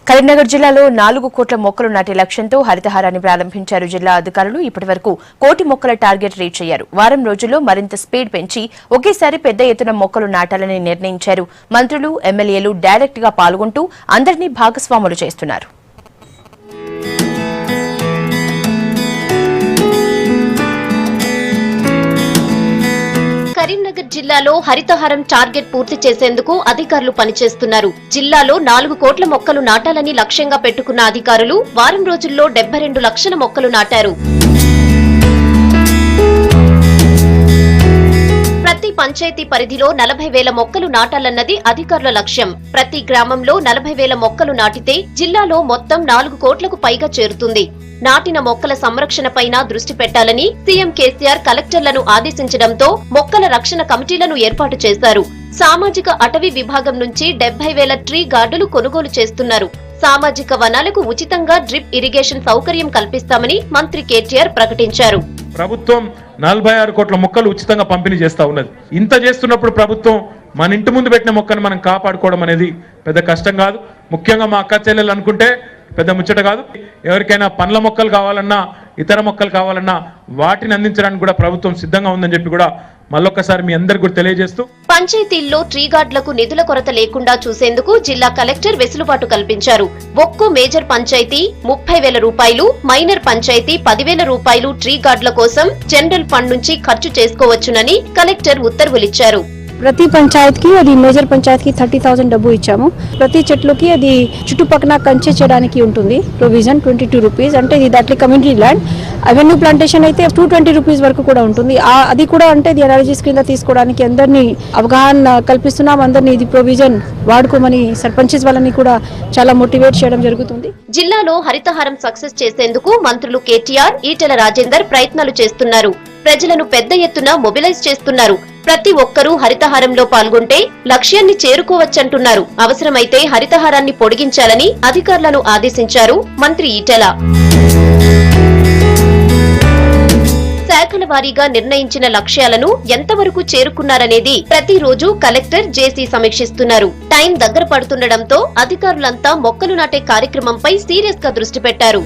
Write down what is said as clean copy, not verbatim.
కరీంనగర్ జిల్లాలో 4 కోట్ల మొక్కలు నాటే లక్ష్యంతో హరితహారాన్ని ప్రారంభించారు జిల్లా అధికారులు. ఇప్పటివరకు 1 కోటి మొక్కల టార్గెట్ రీచ్ అయ్యారు. వారం రోజుల్లో మరింత స్పీడ్ పెంచి ఒకేసారి పెద్ద ఎత్తున మొక్కలు నాటాలని నిర్ణయించారు. మంత్రులు, ఎమ్మెల్యేలు డైరెక్ట్ గా పాల్గొంటూ అందరినీ భాగస్వాములు చేస్తున్నారు. కరీంనగర్ జిల్లాలో హరితహారం టార్గెట్ పూర్తి చేసేందుకు అధికారులు పనిచేస్తున్నారు. జిల్లాలో 4 కోట్ల మొక్కలు నాటాలని లక్ష్యంగా పెట్టుకున్న అధికారులు వారం రోజుల్లో 72 లక్షల మొక్కలు నాటారు. ప్రతి పంచాయతీ పరిధిలో 40,000 మొక్కలు నాటాలన్నది అధికారుల లక్ష్యం. ప్రతి గ్రామంలో 40,000 మొక్కలు నాటితే జిల్లాలో మొత్తం 4 కోట్లకు పైగా చేరుతుంది. నాటిన మొక్కల సంరక్షణపైన దృష్టి పెట్టాలని సీఎం కేసీఆర్ కలెక్టర్లను ఆదేశించడంతో మొక్కల రక్షణ కమిటీలను ఏర్పాటు చేశారు. సామాజిక అటవీ విభాగం నుంచి 70,000 ట్రీ గార్డులు కొనుగోలు చేస్తున్నారు. సామాజిక వనాలకు ఉచితంగా డ్రిప్ ఇరిగేషన్ సౌకర్యం కల్పిస్తామని మంత్రి కేటీఆర్ ప్రకటించారు. ప్రభుత్వం 46 కోట్ల మొక్కలు ఉచితంగా పంపిణీ చేస్తా ఉన్నది. ఇంత చేస్తున్నప్పుడు ప్రభుత్వం మన ఇంటి ముందు పెట్టిన మొక్కను మనం కాపాడుకోవడం అనేది పెద్ద కష్టం కాదు. ముఖ్యంగా మా అక్క చెల్లెలు అనుకుంటే పెద్ద ముచ్చట కాదు. ఎవరికైనా పండ్ల మొక్కలు కావాలన్నా, ఇతర మొక్కలు కావాలన్నా వాటిని అందించడానికి కూడా ప్రభుత్వం సిద్ధంగా ఉందని చెప్పి కూడా మళ్ళొక్కసారి మీ అందరికి కూడా తెలియజేస్తూ, పంచాయతీల్లో ట్రీ గార్డులకు నిధుల కొరత లేకుండా చూసేందుకు జిల్లా కలెక్టర్ వెసులుబాటు కల్పించారు. ఒక్కో మేజర్ పంచాయతీ 30,000 రూపాయలు, మైనర్ పంచాయతీ 10,000 రూపాయలు ట్రీ గార్డుల కోసం జనరల్ ఫండ్ నుంచి ఖర్చు చేసుకోవచ్చునని కలెక్టర్ ఉత్తర్వులిచ్చారు. ప్రతి పంచాయతీకి అది మేజర్ పంచాయతీకి 30,000 డబ్బు ఇచ్చాము. ప్రతి చెట్లుకి అది చుట్టుపక్కల కంచె చేయడానికి ఉంటుంది. ప్రొవిజన్ 22 రూపీస్, అంటే ఇది దాంట్లో కమ్యూనిటీ ల్యాండ్. అవెన్యూ ప్లాంటేషన్ అయితే 220 రూపీస్ వరకు కూడా ఉంటుంది. అది కూడా అంటే ఇది అనాలజీస్ కింద తీసుకోవడానికి అందరినీ అవగాహన కల్పిస్తున్నాం. అందరినీ ఇది ప్రొవిజన్ వాడుకోమని సర్పంచెస్ వాళ్ళని కూడా చాలా మోటివేట్ చేయడం జరుగుతుంది. జిల్లాలో హరితహారం సక్సెస్ చేసేందుకు మంత్రులు కేటీఆర్, ఈటెల రాజేందర్ ప్రయత్నాలు చేస్తున్నారు. ప్రజలను పెద్ద ఎత్తున మొబిలైజ్ చేస్తున్నారు. ప్రతి ఒక్కరూ హరితహారంలో పాల్గొంటే లక్ష్యాన్ని చేరుకోవచ్చంటున్నారు. అవసరమైతే హరితహారాన్ని పొడిగించాలని అధికారులను ఆదేశించారు మంత్రి ఈటెల. శాఖల వారీగా నిర్ణయించిన లక్ష్యాలను ఎంతవరకు చేరుకున్నారనేది ప్రతిరోజు కలెక్టర్ జేసీ సమీక్షిస్తున్నారు. టైం దగ్గర పడుతుండటంతో అధికారులంతా మొక్కలు నాటే కార్యక్రమంపై సీరియస్ గా దృష్టి పెట్టారు.